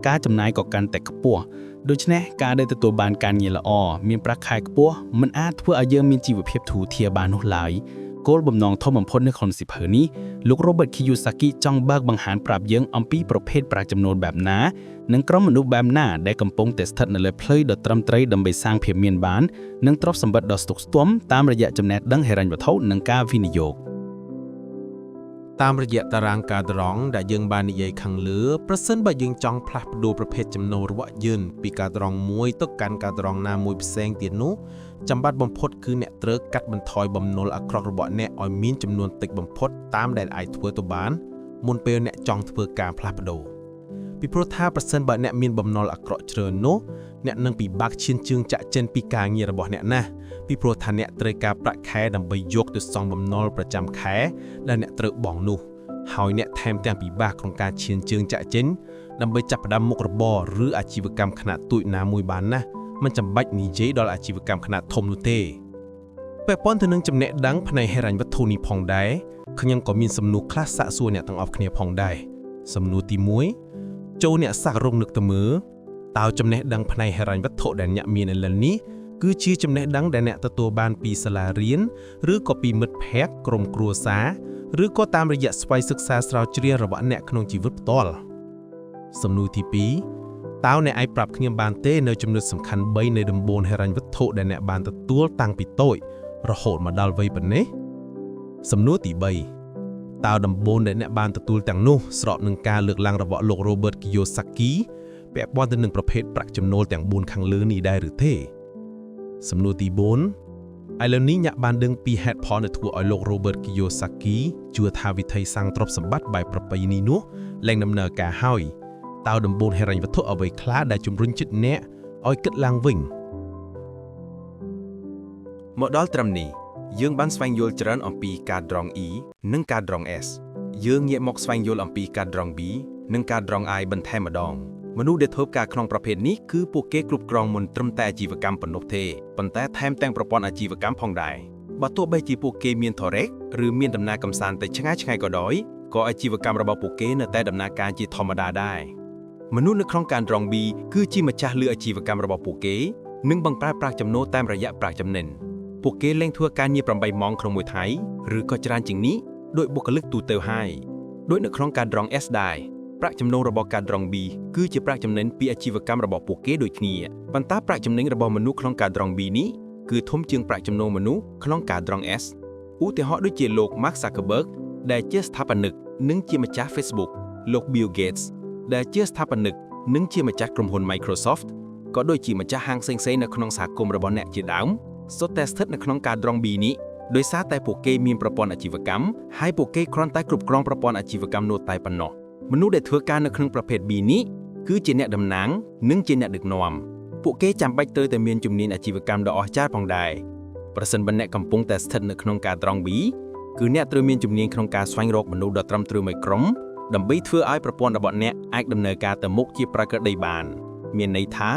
ការចំណាយក៏កាន់តែខ្ពស់ដូច្នេះការដែលទទួលបានការងារល្អមានប្រាក់ខែខ្ពស់មិនអាចធ្វើឲ្យយើងមានជីវភាពធូរធារបាននោះឡើយគោលបំណងធំបំផុតនៅក្នុងសៀវភៅនេះលោក Robert Kiyosaki ចង់បើកបង្ហាញប្រាប់យើងអំពីប្រភេទប្រាក់ចំណូលបែបណានិងក្រុមមនុស្សបែបណាដែលកំពុងតែស្ថិតនៅលើផ្លូវដ៏ត្រឹមត្រូវដើម្បីសាងភាពមានបាននិងទ្រព្យសម្បត្តិដ៏ស្តុកស្ទំតាមរយៈចំណេះដឹងហិរញ្ញវត្ថុនិងការវិនិយោគតាមរយៈតារាងការត្រង់ដែលយើងបាននិយាយខាងលើប្រសិនបើយើងចង់ផ្លាស់ប្ដូរប្រភេទចំណូលរបស់យើងពីការត្រង់មួយទៅកាន់ការត្រង់ណាមួយផ្សេងទៀតនោះចាំបាច់បំផុតគឺអ្នកត្រូវកាត់បន្ថយបំណុលអាក្រក់របស់អ្នកឲ្យមានចំនួនតិចបំផុតតាមដែលអាចធ្វើទៅបានមុនពេលអ្នកចង់ធ្វើការផ្លាស់ប្ដូរពីព្រោះថាប្រសិនបើអ្នកមានបំណុលអាក្រក់ច្រើននោះអ្នកនឹងពិបាកឈានជើងចាក់ចេញពីការងាររបស់អ្នកណាស់ពីព្រោះថាអ្នកត្រូវការប្រាក់ខែដើម្បីយកទៅសងបំណុលប្រចាំខែដែលអ្នកត្រូវបង់នោះហើយអ្នកថែមទាំងពិបាកក្នុងការឈានជើងចាក់ចេញដើម្បីចាប់ផ្ដើមមុខរបរឬអាជីវកម្មខ្នាតតូចណាមួយបានណាមិនចាំបាច់និយាយដល់អាជីវកម្មខ្នាតធំនោះទេពាក់ព័ន្ធទៅនឹងចំណេះដឹងផ្នែកហិរញ្ញវត្ថុនេះផងដែរខ្ញុំក៏មានសំណួរខ្លះសាកសួរអ្នកទាំងអស់គ្នាផងដែរសំណួរទី1ចូលអ្នកសាករងនឹកទៅមើលតើចំណេះដឹងផ្នែកហិរញ្ញវត្ថុដែលអ្នកមានឥឡូវនេះគឺជាចំណេះដឹងដែលអ្នកទទួលបានពីសាលារៀនឬក៏ពីមិត្តភ័ក្តិក្រុមគ្រួសារឬក៏តាមរយៈស្វ័យសិក្សាស្រាវជ្រាវរបស់អ្នកក្នុងជីវិតផ្ទាល់សំណួរទី2តើអ្នកអាចប្រាប់ខ្ញុំបានទេនៅចំណុចសំខាន់3នៃដំបូលហិរញ្ញវត្ថុដែលអ្នកបានទទួលតាំងពីតូចរហូតមកដល់វ័យប៉ុណ្ណេះសំណួរទី3តើដំបូលដែលអ្នកបានទទួលទាំងនោះស្របនឹងការលើកឡើងរបស់លោក Robert Kiyosaki ពាក់ព័ន្ធទៅនឹងប្រភេទប្រាក់ចំណូលទាំង4ខាងលើនេះដែរឬទេសំណួរទី4ឥឡូវនេះអ្នកបានដឹងពីហេតុផលដែលធ្វើឲ្យលោក Robert Kiyosaki ជឿថាវិធីសាងទ្រព្យសម្បត្តិបែបប្រពៃណីនោះលែងដំណើរការហើយតើដំបូលហិរញ្ញវត្ថុអ្វីខ្លះដែលជំរុញចិត្តអ្នកឲ្យគិតឡើងវិញមកដល់ត្រឹមនេះយើងបានស្វែងយល់ច្រើនអំពីការត្រង់ E និងការត្រង់ S យើងងាកមកស្វែងយល់អំពីការត្រង់ B និងការត្រង់ I បន្ថែមម្ដងមនុស្សដែលធ្វើការក្នុងប្រភេទនេះគឺពួកគេគ្រប់គ្រងមិនត្រឹមតែអាជីវកម្មប៉ុណ្ណោះទេប៉ុន្តែថែមទាំងប្រព័ន្ធអាជីវកម្មផងដែរបើទោះបីជាពួកគេមានថរ៉េកឬមានដំណើរកំសាន្តទៅឆ្ងាយៗក៏ដោយក៏អាជីវកម្មរបស់ពួកគេនៅតែដំណើរការជាធម្មតាដែរមនុស្សនៅក្នុងការត្រង់ B គឺជាម្ចាស់លើអាជីវកម្មរបស់ពួកគេនិងបង្កើតប្រាក់ចំណូលតាមរយៈប្រាក់ចំណេញពួកគេលែងធ្វើការងារ8ម៉ោងក្នុងមួយថ្ងៃឬក៏ច្រើនជាងនេះដោយបុគ្គលិកទូទៅហើយដោយនៅក្នុងការត្រង់ S ដែរប្រាក់ចំណូលរបស់ការត្រង់ B គឺជាប្រាក់ចំណេញពីអាជីវកម្មរបស់ពួកគេដូចគ្នាប៉ុន្តែប្រាក់ចំណេញរបស់មនុស្សក្នុងការត្រង់ B នេះគឺធំជាងប្រាក់ចំណូលមនុស្សក្នុងការត្រង់ S ឧទាហរណ៍ដូចជាលោក Mark Zuckerberg ដែលជាស្ថាបនិកនិងជាម្ចាស់ Facebook លោក Bill Gates ដែលជាស្ថាបនិកនិងជាម្ចាស់ក្រុមហ៊ុន Microsoft ក៏ដូចជាម្ចាស់ហាងផ្សេងៗនៅក្នុងសហគមន៍របស់អ្នកជាដើមសុទ្ធតែស្ថិតនៅក្នុងការត្រង់ B នេះដោយសារតែពួកគេមានប្រព័ន្ធអាជីវកម្មហើយពួកគេគ្រាន់តែគ្រប់គ្រងប្រព័ន្ធអាជីវកម្មនោះតែប៉ុណ្ណោះមនុស្សដែលធ្វើការនៅក្នុងប្រភេទ B នេះគឺជាអ្នកតំណាងនិងជាអ្នកដឹកនាំពួកគេចាំបាច់ត្រូវតែមានជំនាញអាជីវកម្មដ៏អស្ចារ្យផងដែរប្រសិនបើអ្នកកំពុងតែស្ថិតនៅក្នុងការត្រង់ B គឺអ្នកត្រូវមានជំនាញក្នុងការស្វែងរកមនុស្សដ៏ត្រឹមត្រូវមួយក្រុមដើម្បីធ្វើឲ្យប្រព័ន្ធរបស់អ្នកអាចដំណើរការទៅមុខជាប្រក្រតីបានមានន័យថា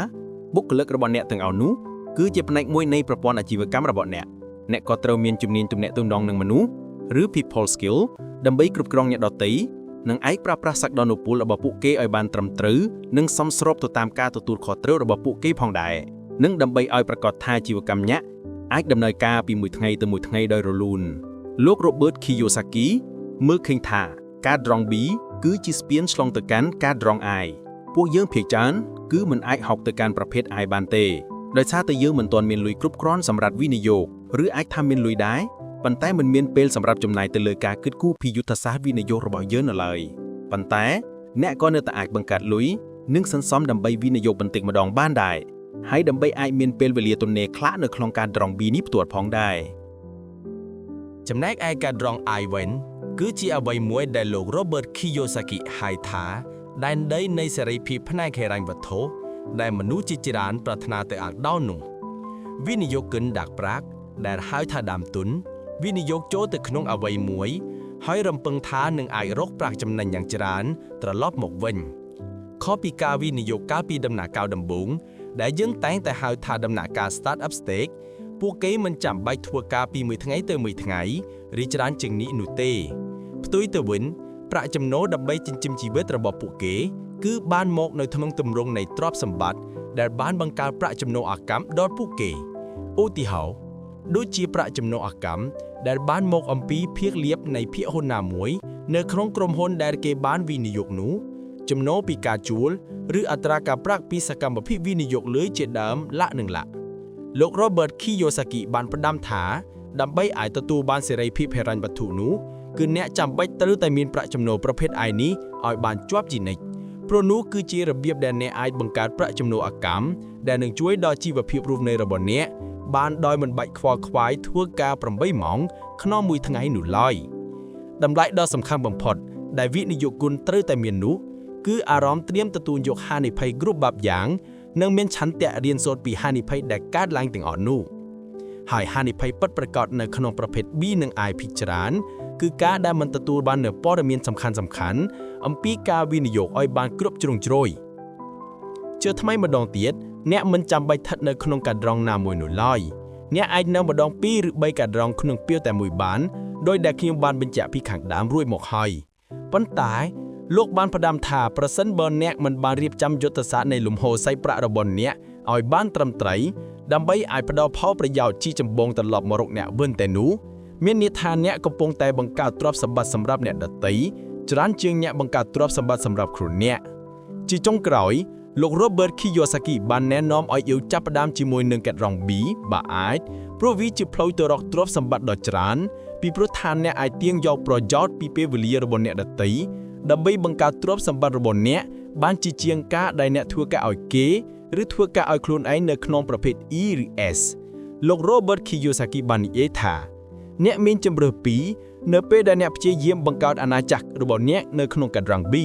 បុគ្គលិករបស់អ្នកទាំងអស់នោះគឺជាផ្នែកមួយនៃប្រព័ន្ធអាជីវកម្មរបស់អ្នកក៏ត្រូវមានជំនាញទំនាក់ទំនងនឹងមនុស្សឬ people skill ដើម្បីគ្រប់គ្រងអ្នកដទៃនិងអាចប្រើប្រាស់សក្តានុពលរបស់ពួកគេឲ្យបានត្រឹមត្រូវនិងសមស្របទៅតាមការទទួលខុសត្រូវរបស់ពួកគេផងដែរនិងដើម្បីឲ្យប្រកាសថាអាជីវកម្មអ្នកអាចដំណើរការពីមួយថ្ងៃទៅមួយថ្ងៃដោយរលូនលោក Robert Kiyosaki មើលឃើញថាការត្រង់ B គឺជាស្ពានឆ្លងទៅកាន់ការត្រង់ I ពួកយើងភាគច្រើនគឺមិនអាចហុកទៅកាន់ប្រភេទ I បានទេដោយសារតែយើងមិនទាន់មានលុយគ្រប់គ្រាន់សម្រាប់វិនិយោគឬអាចថាមានលុយដែរប៉ុន្តែមិនមានពេលសម្រាប់ចំណាយទៅលើការគិតគូរពីយុទ្ធសាស្ត្រវិនិយោគរបស់យើងនៅឡើយប៉ុន្តែអ្នកក៏នៅតែអាចបង្កើតលុយនិងសន្សំដើម្បីវិនិយោគបន្តិចម្ដងបានដែរហើយដើម្បីអាចមានពេលវេលាទំនេរខ្លះនៅក្នុងការត្រង់ B នេះផ្ទាល់ផងដែរចំណែកឯការត្រង់ I វិញគឺជាអ្វីមួយដែលលោក Robert Kiyosaki ហៅថាដែនដីនៃសេរីភាពផ្នែកហិរញ្ញវត្ថុដែលមនុស្សជាច្រើនប្រាថ្នាទៅអាចដល់នោះវិនិយោគិនដាក់ប្រាក់ដែលហៅថាដើមទុនវិនិយោគចូលទៅក្នុងអ្វីមួយហើយរំពឹងថានឹងអាចរកប្រាក់ចំណេញយ៉ាងច្រើនត្រឡប់មកវិញខុសពីការវិនិយោគកាលពីដំណាក់កាលដំបូងដែលយើងតែងតែហៅថាដំណាក់កាល Startup Stage ពួកគេមិនចាំបាច់ធ្វើការពីមួយថ្ងៃទៅមួយថ្ងៃឬច្រើនជាងនេះនោះទេផ្ ទុយទៅវិញប្រាក់ចំណូលដើម្បីចិញ្ចឹមជីវិតរបស់ពួកគេគឺបានមកនៅក្នុងទម្រង់នៃទ្រព្យសម្បត្តិដែលបានបង្កើតប្រាក់ចំណូលអាកម្មដល់ពួកគេឧទាហរណ៍ដូចជាប្រាក់ចំណូលអាកម្មដែលបានមកអំពីភាគលាភនៃភាគហ៊ុនណាមួយនៅក្នុងក្រុមហ៊ុនដែលគេបានវិនិយោគនោះចំណូលពីការជួលឬអត្រាការប្រាក់ពីសកម្មភាពវិនិយោគលើជាដើមលាក់លោក Robert Kiyosaki បានផ្ដាំថាដើម្បីឲ្យទទួលបានសេរីភាពហិរញ្ញវត្ថុនោះគឺអ្នកចាំបាច់ត្រូវតែមានប្រាក់ចំណូលប្រភេទ I នេះឲ្យបានជាប់ជានិច្ចព្រោះនោះគឺជារបៀបដែលអ្នកអាចបង្កើតប្រាក់ចំណូលអាកម្មដែលនឹងជួយដល់ជីវភាពរស់នៅរបស់អ្នកបានដោយមិនបាច់ខ្វល់ខ្វាយធ្វើការ8ម៉ោងក្នុងមួយថ្ងៃនោះឡើយតម្លៃដ៏សំខាន់បំផុតដែលវិនិយោគិនត្រូវតែមាននោះគឺអារម្មណ៍ត្រៀមទទួលយកហានិភ័យគ្រប់បែបយ៉ាងនិងមានឆន្ទៈរៀនសូត្រពីហានិភ័យដែលកើតឡើងទាំងអស់នោះហើយហានិភ័យពិតប្រាកដនៅក្នុងប្រភេទ B និង I ភាគច្រើនគឺការដែលមិនទទួលបាននូវព័ត៌មានសំខាន់ៗអំពីការវិនិយោគឲ្យបានគ្រប់ជ្រុងជ្រោយជាថ្មីម្ដងទៀតអ្នកមិនចាំបាច់ស្ថិតនៅក្នុងកាត្រង់ណាមួយនោះឡើយអ្នកអាចនៅម្ដង2ឬ3កាត្រង់ក្នុងពេលតែមួយបានដោយដែលខ្ញុំបានបញ្ជាក់ពីខាងដើមរួចមកហើយប៉ុន្តែលោកបានផ្ដាំថាប្រសិនបើអ្នកមិនបានរៀបចំយុទ្ធសាស្ត្រនៃលំហូរសាច់ប្រាក់របស់អ្នកឲ្យបានត្រឹមត្រូវដើម្បីឲ្យផ្ដល់ផលប្រយោជន៍ជាចម្បងត្រឡប់មករកអ្នកវិញតែនោះមានន័យថាអ្នកកំពុងតែបង្កើតទ្រព្យសម្បត្តិសម្រាប់អ្នកដទៃច្រើនជាងអ្នកបង្កើតទ្រព្យសម្បត្តិសម្រាប់ខ្លួនអ្នកជាចុងក្រោយលោក Robert Kiyosaki បានណែនាំឲ្យយើងចាប់ផ្ដើមជាមួយនឹងកាត្រង់ B បើអាចព្រោះវាជាផ្លូវទៅរកទ្រព្យសម្បត្តិដ៏ច្រើនពីព្រោះថាអ្នកអាចទាញយកប្រយោជន៍ពីពេលវេលារបស់អ្នកដទៃដើម្បីបង្កើតទ្រព្យសម្បត្តិរបស់អ្នកបានជាជាងការដែលអ្នកធ្វើការឲ្យគេឬធ្វើការឲ្យខ្លួនឯងនៅក្នុងប្រភេទ E ឬ S លោក Robert Kiyosaki បាននិយាយថាអ្នកមានជម្រើសពីរនៅពេលដែលអ្នកព្យាយាមបង្កើតអាណាចក្ររបស់អ្នកនៅក្នុងកាត្រង់ B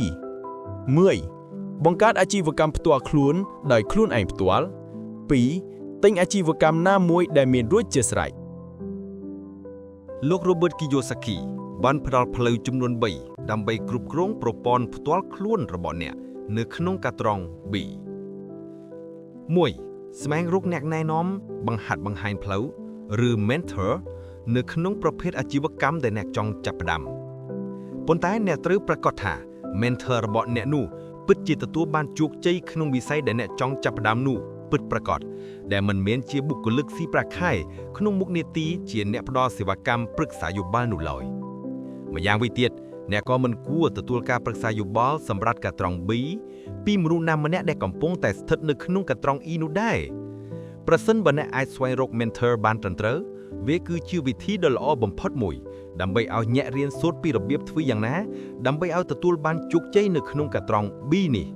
1. បង្កើតអាជីវកម្មផ្ទាល់ខ្លួនដោយខ្លួនឯងផ្ទាល់ 2. ទិញអាជីវកម្មណាមួយដែលមានរួចជាស្រេចលោក Robert Kiyosaki បានផ្ដល់ផ្លូវចំនួន3ដើម្បីគ្រប់គ្រងប្រព័ន្ធផ្ទាល់ខ្លួនរបស់អ្នកនៅក្នុងកាត្រង់ B 1. ស្វែងរកអ្នកណែនាំបង្ហាត់បង្ហាញផ្លូវឬ mentor នៅក្នុងប្រភេទអាជីវកម្មដែលអ្នកចង់ចាប់ផ្ដើមប៉ុន្តែអ្នកត្រូវប្រាកដថា mentor របស់អ្នកនោះពិតជាទទួលបានជោគជ័យក្នុងវិស័យដែលអ្នកចង់ចាប់ផ្ដើមនោះពិតប្រាកដដែលមិនមែនជាបុគ្គលិកស៊ីប្រាក់ខែក្នុងមុខងារទីជាអ្នកផ្ដល់សេវាកម្មប្រឹក្សាយោបល់នោះឡើយម្យ៉ាងវិញទៀតអ្នកក៏មិនគួរទទួលការប្រឹក្សាយោបល់សម្រាប់កាត្រង់ B ពីមនុស្សណាម្នាក់ដែលកំពុងតែស្ថិតនៅក្នុងកាត្រង់ E នោះដែរប្រសិនបើអ្នកអាចស្វែងរក mentor បានត្រឹមត្រូវវាគឺជាវិធីដ៏ល្អបំផុតមួយដើម្បីឲ្យអ្នករៀនសូត្រពីរបៀបធ្វើយ៉ាងណាដើម្បីឲ្យទទួលបានជោគជ័យនៅក្នុងកាត្រង់ B នេះ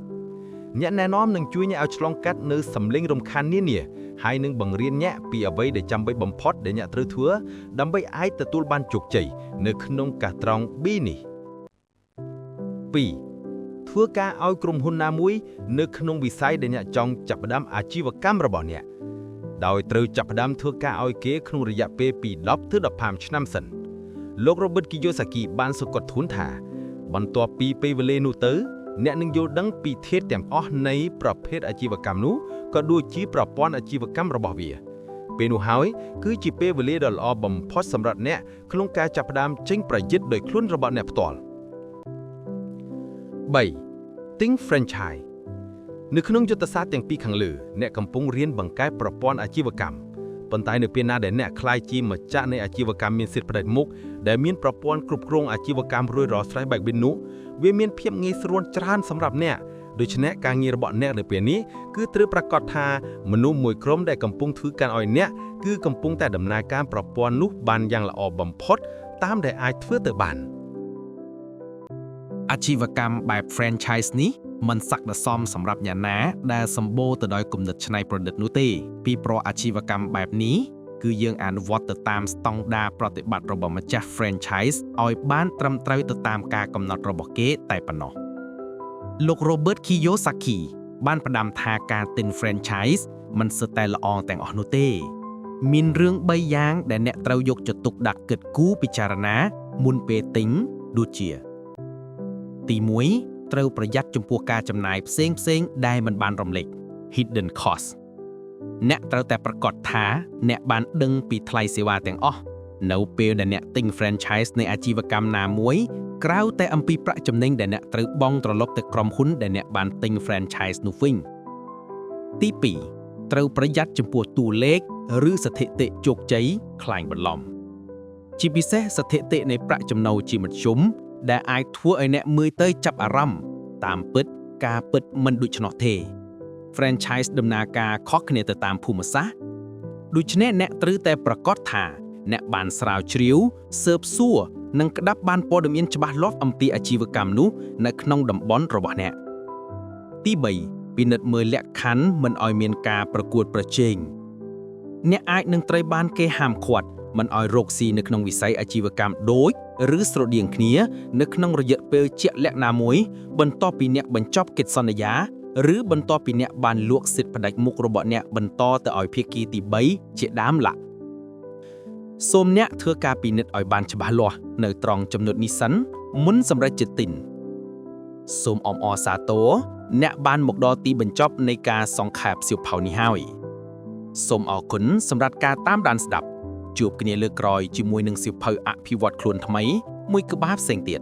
អ្នកណែនាំនឹងជួយអ្នកឲ្យឆ្លងកាត់នៅសម្លេងរំខាននានាហើយនឹងបង្រៀនអ្នកពីអ្វីដែលចាំបាច់បំផុតដែលអ្នកត្រូវធ្វើដើម្បីអាចទទួលបានជោគជ័យនៅក្នុងកាត្រង់ B នេះ 2. ធ្វើការឲ្យក្រុមហ៊ុនណាមួយនៅក្នុងវិស័យដែលអ្នកចង់ចាប់ផ្ដើមអាជីវកម្មរបស់អ្នកដោយត្រូវចាប់ផ្ដើមធ្វើការឲ្យគេក្នុងរយៈពេលពី10ទៅ15ឆ្នាំសិនលោក Robert Kiyosaki បានសង្កត់ធ្ងន់ថាបន្ទាប់ពីពេលវេលានោះទៅអ្នកនឹងយល់ដឹងពីធាតុទាំងអស់នៃប្រភេទអាជីវកម្មនោះក៏ដូចជាប្រព័ន្ធអាជីវកម្មរបស់វាពេលនោះហើយគឺជាពេលវេលាដ៏ល្អបំផុតសម្រាប់អ្នកក្នុងការចាប់ផ្ដើមចេញប្រយុទ្ធដោយខ្លួនរបស់អ្នកផ្ទាល់ 3. ទិញ franchise នៅក្នុងយុទ្ធសាស្ត្រទាំងពីរខាងលើអ្នកកំពុងរៀនបង្កើតប្រព័ន្ធអាជីវកម្មប៉ុន្តែនៅពេលណាដែលអ្នកក្លាយជាម្ចាស់នៃអាជីវកម្មមានសិទ្ធិផ្ដាច់មុខដែលមានប្រព័ន្ធគ្រប់គ្រងអាជីវកម្មរួចរាល់ស្រេចបែបនេះនោះវាមានភាពងាយស្រួលច្រើនសម្រាប់អ្នកដូច្នេះការងាររបស់អ្នកនៅពេលនេះគឺត្រូវប្រាកដថាមនុស្សមួយក្រុមដែលកំពុងធ្វើការឲ្យអ្នកគឺកំពុងតែដំណើរការប្រព័ន្ធនោះបានយ៉ាងល្អបំផុតតាមដែលអាចធ្វើទៅបានអាជីវកម្មបែប franchise នេះមិនស័ក្តិសមសម្រាប់អ្នកណាដែលសម្បូរទៅដោយគំនិតច្នៃប្រឌិតនោះទេពីព្រោះអាជីវកម្មបែបនេះគឺយើងអនុវត្តទៅតាមស្តង់ដារប្រតិបត្តិរបស់ម្ចាស់ franchise ឲ្យបានត្រឹមត្រូវទៅតាមការកំណត់របស់គេតែប៉ុណ្ណោះលោក Robert Kiyosaki បានផ្ដាំថាការទិញ franchise មិនសុទ្ធតែល្អទាំងអស់នោះទេមានរឿង3យ៉ាងដែលអ្នកត្រូវយកចិត្តទុកដាក់គិតគូរពិចារណាមុនពេលទិញដូចជាទី1ត្រូវប្រយ័ត្នចំពោះការចំណាយផ្សេងដែលមិនបានរំលេច hidden cost អ្នកត្រូវតែប្រាកដថាអ្នកបានដឹងពីថ្លៃសេវាទាំងអស់ នៅពេលដែលអ្នកទិញ franchise នៃអាជីវកម្មណាមួយក្រៅតែអំពីប្រាក់ចំណេញដែលអ្នកត្រូវបង់ត្រឡប់ទៅក្រុមហ៊ុនដែលអ្នកបានទិញ franchise នោះវិញទី2ត្រូវប្រយ័ត្នចំពោះតួលេខឬស្ថិតិជោគជ័យខ្លាំងបន្លំជាពិសេសស្ថិតិនៃប្រាក់ចំណូលជាមធ្យមដែលអាចធ្វើឲ្យអ្នកមើលទៅចាប់អារម្មណ៍តាមពិតការពិតមិនដូច្នោះទេ franchise ដំណើរការខុសគ្នាទៅតាមភូមិសាស្ត្រដូច្នេះអ្នកត្រូវតែប្រាកដថាអ្នកបានស្រាវជ្រាវស៊ើបសួរនិងក្តាប់បានព័ត៌មានច្បាស់លាស់អំពីអាជីវកម្មនោះនៅក្នុងតំបន់របស់អ្នកទី3ពិនិត្យមើលលក្ខខណ្ឌមិនឲ្យមានការប្រកួតប្រជែងអ្នកអាចនឹងត្រូវបានគេហាមឃាត់មិនឲ្យរកស៊ីនៅក្នុងវិស័យអាជីវកម្មដូចឬស្រដៀងគ្នានៅក្នុងរយៈពេលជាក់លាក់ណាមួយបន្ទាប់ពីអ្នកបញ្ចប់កិច្ចសន្យាឬបន្ទាប់ពីអ្នកបានលក់សិទ្ធិផ្ដាច់មុខរបស់អ្នកបន្តទៅឲ្យភាគីទី3ជាដើមឡើយសូមអ្នកធ្វើការពិនិត្យឲ្យបានច្បាស់លាស់នៅត្រង់ចំណុចនេះសិនមុនសម្រេចចិត្តទិញសូមអបអរសាទរអ្នកបានមកដល់ទីបញ្ចប់នៃការសង្ខេបសៀវភៅនេះហើយសូមអរគុណសម្រាប់ការតាមដានស្ដាប់ជួបគ្នាលើកក្រោយជាមួយនឹងសៀវភៅអភិវឌ្ឍខ្លួនថ្មីមួយក្បាលផ្សេងទៀត